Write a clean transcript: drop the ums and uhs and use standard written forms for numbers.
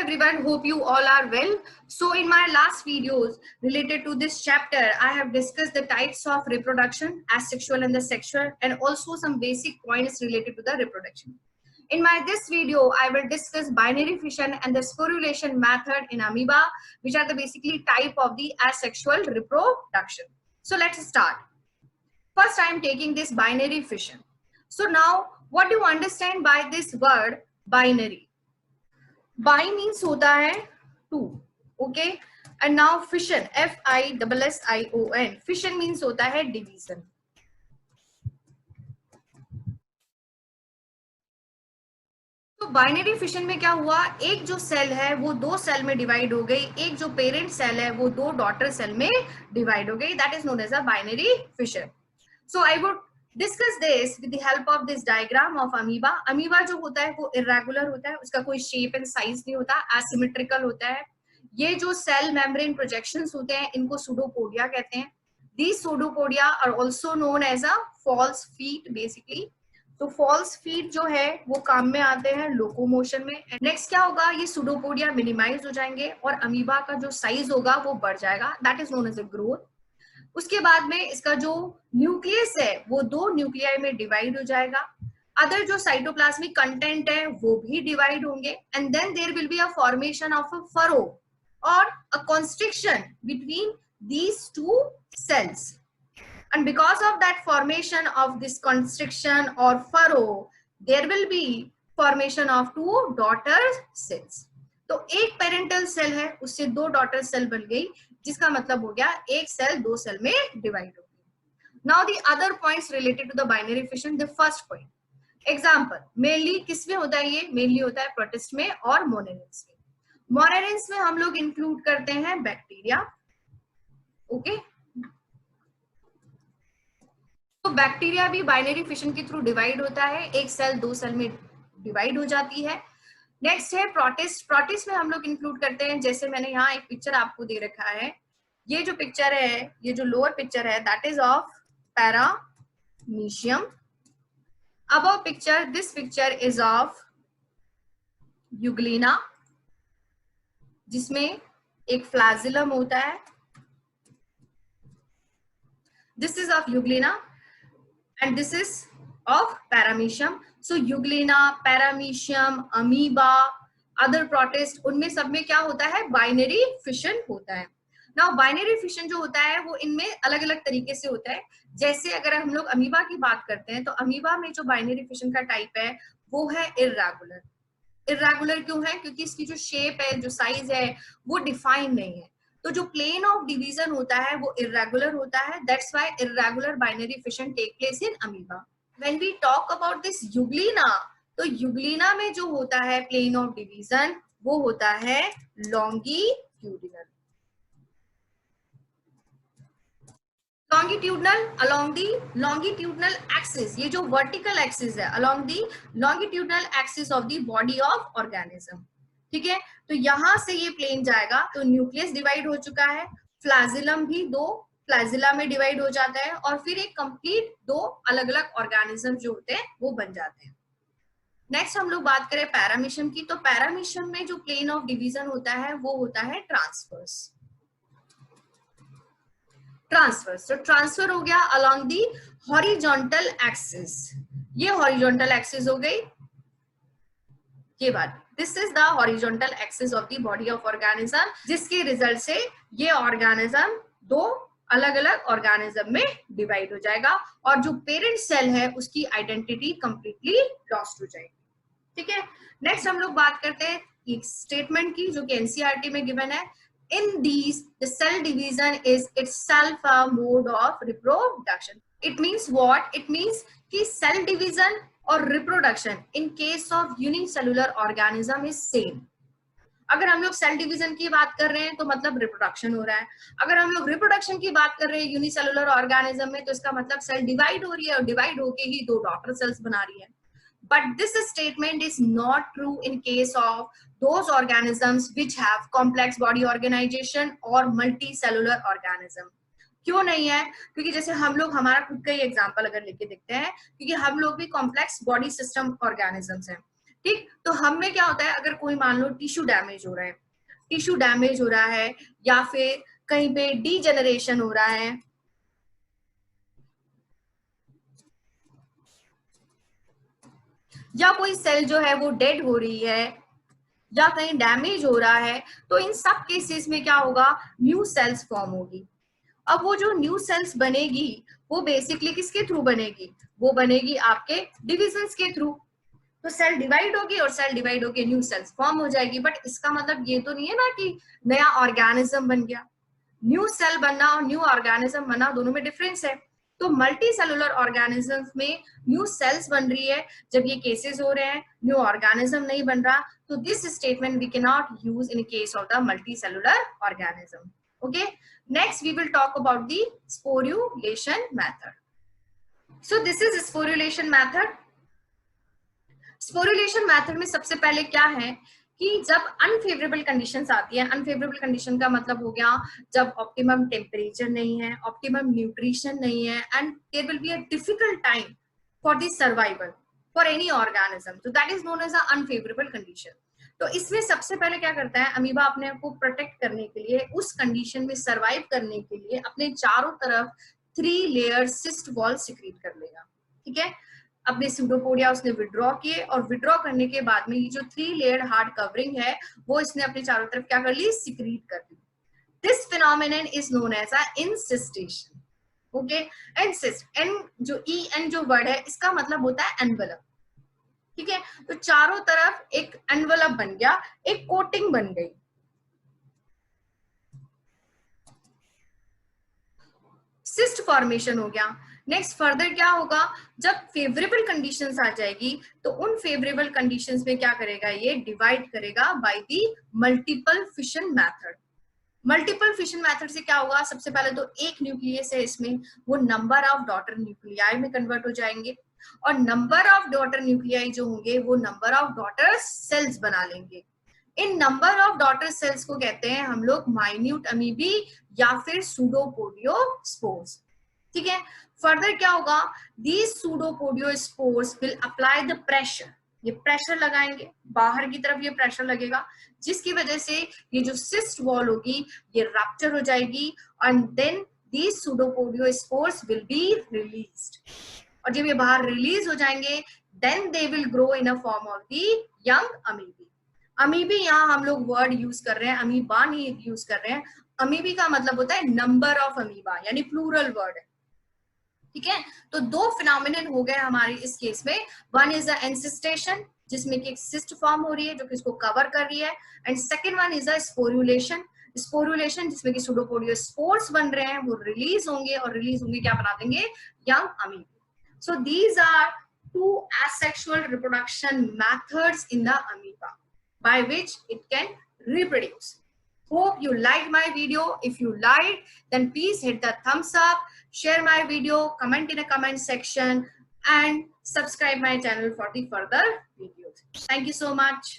everyone, hope you all are well. So in my last videos related to this chapter, I have discussed the types of reproduction, asexual and the sexual, and also some basic points related to the reproduction. In my this video, I will discuss binary fission and the sporulation method in amoeba, which are the basically type of the asexual reproduction. So let's start. First, I am taking this binary fission. So now, what do you understand by this word binary? Bi means होता है two, okay? And now fission, F-I-S-S-I-O-N. Fission means होता है division. तो binary fission में क्या हुआ, एक जो सेल है वो दो सेल में डिवाइड हो गई, एक जो पेरेंट सेल है वो दो डॉटर सेल में डिवाइड हो गई. That is known as a binary fission. So I would discuss this with the help of this diagram of amoeba. Amoeba जो होता है वो इरेगुलर होता है, उसका कोई शेप एंड साइज नहीं होता, एसिमेट्रिकल होता है. ये जो सेल मेम्ब्रेन प्रोजेक्शंस होते हैं इनको सूडोपोडिया कहते हैं. These pseudopodia are also known as a false feet basically. तो फॉल्स फीट जो है वो काम में आते हैं लोकोमोशन में. नेक्स्ट क्या होगा, ये सूडोपोडिया मिनिमाइज हो जाएंगे और अमीबा का जो साइज होगा वो बढ़ जाएगा. That is known as a growth. उसके बाद में इसका जो न्यूक्लियस है वो दो न्यूक्लियाई में डिवाइड हो जाएगा. अदर जो साइटोप्लाज्मिक कंटेंट है वो भी डिवाइड होंगे and then there will be a formation of a furrow और a constriction between these two cells. And because of that formation of this constriction or furrow, there will be formation of two daughter cells. तो एक parental cell है उससे दो daughter cell बन गई, जिसका मतलब हो गया एक सेल दो सेल में डिवाइड हो गई. Now the other points related to the binary fission. The first point example, mainly किसमें होता है, ये मेनली होता है प्रोटिस्ट में और मोनेरेंस में. मोनेरेंस में हम लोग इंक्लूड करते हैं बैक्टीरिया. ओके तो बैक्टीरिया भी बाइनरी फिशन के थ्रू डिवाइड होता है, एक सेल दो सेल में डिवाइड हो जाती है. नेक्स्ट है प्रोटिस्ट. प्रोटिस्ट में हम लोग इंक्लूड करते हैं, जैसे मैंने यहाँ एक पिक्चर आपको दे रखा है, ये जो पिक्चर है, ये जो लोअर पिक्चर है that is of paramecium. Above picture, this picture is of Euglena, जिसमें एक फ्लैजिलम होता है. This is of Euglena and this is of Paramecium. So Euglena, Paramecium, Amoeba, other protists, उनमें सब में क्या होता है, बाइनरी फिशन होता है. Now बाइनरी फिशन जो होता है वो इनमें अलग अलग तरीके से होता है. जैसे अगर हम लोग अमीबा की बात करते हैं तो अमीबा में जो बाइनरी फिशन का टाइप है वो है इर्रेगुलर. इर्रेगुलर क्यों है, क्योंकि इसकी जो शेप है, जो साइज है वो डिफाइन नहीं है. तो जो प्लेन ऑफ डिवीजन होता है वो इरेगुलर होता है. That's why irregular binary fission take place in amoeba. When we talk about this euglena, तो यूग्लिना में जो होता है प्लेन ऑफ डिवीजन वो होता है longitudinal. Longitudinal along the longitudinal axis, ये जो वर्टिकल एक्सिस है along the longitudinal axis of the body of organism. ठीक है, तो यहां से ये प्लेन जाएगा तो न्यूक्लियस डिवाइड हो चुका है, फ्लैजिलम भी दो फ्लैजिला में डिवाइड हो जाता है और फिर एक कंप्लीट दो अलग अलग ऑर्गेनिज्म जो होते हैं वो बन जाते हैं. नेक्स्ट हम लोग बात करें पैरामीशियम की, तो पैरामीशियम में जो प्लेन ऑफ डिवीजन होता है वो होता है ट्रांसवर्स. ट्रांसवर्स, तो ट्रांसफर हो गया अलोंग दी हॉरिजॉन्टल एक्सिस. ये हॉरिजॉन्टल एक्सिस हो गई, ये बात, this is the horizontal axis of the body of organism, जिसके रिजल्ट से ये ऑर्गेनिज्म दो अलग अलग ऑर्गेनिज्म में डिवाइड हो जाएगा और जो पेरेंट सेल है उसकी आइडेंटिटी कंप्लीटली लॉस्ट हो जाएगी. ठीक है, नेक्स्ट हम लोग बात करते हैं एक स्टेटमेंट की जो कि एनसीईआरटी में गिवन है. In these, the cell division is itself a mode of reproduction. It means what? It means कि cell division और reproduction in case of unicellular organism is same. अगर हम लोग सेल डिवीजन की बात कर रहे हैं तो मतलब रिप्रोडक्शन हो रहा है. अगर हम लोग रिप्रोडक्शन की बात कर रहे हैं यूनिसेलुलर ऑर्गेनिज्म में तो इसका मतलब सेल डिवाइड हो रही है और डिवाइड होके ही दो डॉटर सेल्स बना रही है. But this statement is not true in case of those organisms which have complex body organization or multicellular organism. क्यों नहीं है, क्योंकि जैसे हम लोग हमारा खुद का ही एग्जांपल अगर लेके देखते हैं, क्योंकि हम लोग भी कॉम्प्लेक्स बॉडी सिस्टम ऑर्गेनिजम्स हैं. ठीक, तो हम में क्या होता है, अगर कोई मान लो टिश्यू डैमेज हो रहा है, टिश्यू डैमेज हो रहा है या फिर कहीं पे डीजेनरेशन हो रहा है, या कोई सेल जो है वो डेड हो रही है या कहीं डैमेज हो रहा है, तो इन सब केसेस में क्या होगा, न्यू सेल्स फॉर्म होगी। अब वो जो न्यू सेल्स बनेगी वो बेसिकली किसके थ्रू बनेगी, वो बनेगी आपके डिविजन्स के थ्रू। तो सेल डिवाइड होगी और सेल डिवाइड होके न्यू सेल्स फॉर्म हो जाएगी, बट इसका मतलब ये तो नहीं है ना कि नया ऑर्गेनिज्म बन गया। न्यू सेल बनना और न्यू ऑर्गेनिज्म बनना दोनों में डिफरेंस है। तो मल्टी सेलुलर ऑर्गेनिजम्स में न्यू सेल्स बन रही है जब ये केसेस हो रहे हैं, न्यू ऑर्गेनिज्म नहीं बन रहा, तो this statement we can not use in case of the multi cellular organism. Okay, next we will talk about the sporulation method. So this is sporulation method. Sporulation method में सबसे पहले क्या है कि जब अनफेवरेबल कंडीशंस आती है, unfavourable condition का मतलब हो गया जब ऑप्टिमम टेम्परेचर नहीं है, ऑप्टिमम न्यूट्रिशन नहीं है, and there will be a difficult time for the survival for any organism, तो that is known as a unfavourable condition. तो इसमें सबसे पहले क्या करता है, अमीबा अपने आप को प्रोटेक्ट करने के लिए, उस कंडीशन में सर्वाइव करने के लिए अपने चारों तरफ 3 लेयर सिस्ट वॉल सिक्रीट कर लेगा। ठीक है, अपने स्यूडोपोडिया उसने विड्रॉ किए और विड्रॉ करने के बाद में ये जो 3 लेयर्ड हार्ड कवरिंग है वो इसने अपने चारों तरफ क्या कर ली, सिक्रीट कर ली। This phenomenon is known as a encystation. Okay, encyst, एन जो ई एन जो वर्ड है इसका मतलब होता है एनवलप। ठीक है, तो चारों तरफ एक एनवलप बन गया, एक कोटिंग बन गई। सिस्ट फॉर्मेशन हो गया। नेक्स्ट फर्दर क्या होगा, जब फेवरेबल कंडीशंस आ जाएगी तो उन फेवरेबल कंडीशंस में क्या करेगा, ये डिवाइड करेगा by the multiple fission method. Multiple fission method से क्या होगा, सबसे पहले तो एक न्यूक्लियस है इसमें, वो नंबर ऑफ डॉटर न्यूक्लियाई में कन्वर्ट हो जाएंगे, और नंबर ऑफ डॉटर न्यूक्लियाई जो होंगे वो नंबर ऑफ डॉटर सेल्स बना लेंगे। इन नंबर ऑफ डॉटर सेल्स को कहते हैं हम लोग माइन्यूट अमीबी या फिर सूडोपोडियोस्पोर्स। ठीक है, फर्दर क्या होगा, these pseudopodiospores will apply the pressure, ये प्रेशर लगाएंगे, बाहर की तरफ ये प्रेशर लगेगा, जिसकी वजह से ये जो सिस्ट वॉल होगी ये रप्चर हो जाएगी, and then these pseudopodiospores will be released, और जब ये बाहर रिलीज हो जाएंगे then they will grow in a form of the young amoebae. Amoebae यहाँ हम लोग वर्ड यूज कर रहे हैं, अमीबा नहीं यूज कर रहे हैं। अमीबी का मतलब होता है नंबर ऑफ अमीबा, यानी प्लूरल वर्ड है। ठीक है, तो 2 फिनोमिनन हो गए हमारे इस केस में। वन इज द एंसिस्टेशन जिसमें कि एक सिस्ट फॉर्म हो रही है जो कि इसको कवर कर रही है, and second one is the sporulation, sporulation जिसमें कि सूडोपोडियोस्पोर्स बन रहे हैं, वो रिलीज होंगे और रिलीज होंगे क्या बना देंगे, young amoeba. So these are 2 asexual reproduction methods in the amoeba by which it can reproduce. Hope you liked my video. If you liked, then please hit the thumbs up, share my video, comment in a comment section, and subscribe my channel for the further videos. Thank you so much.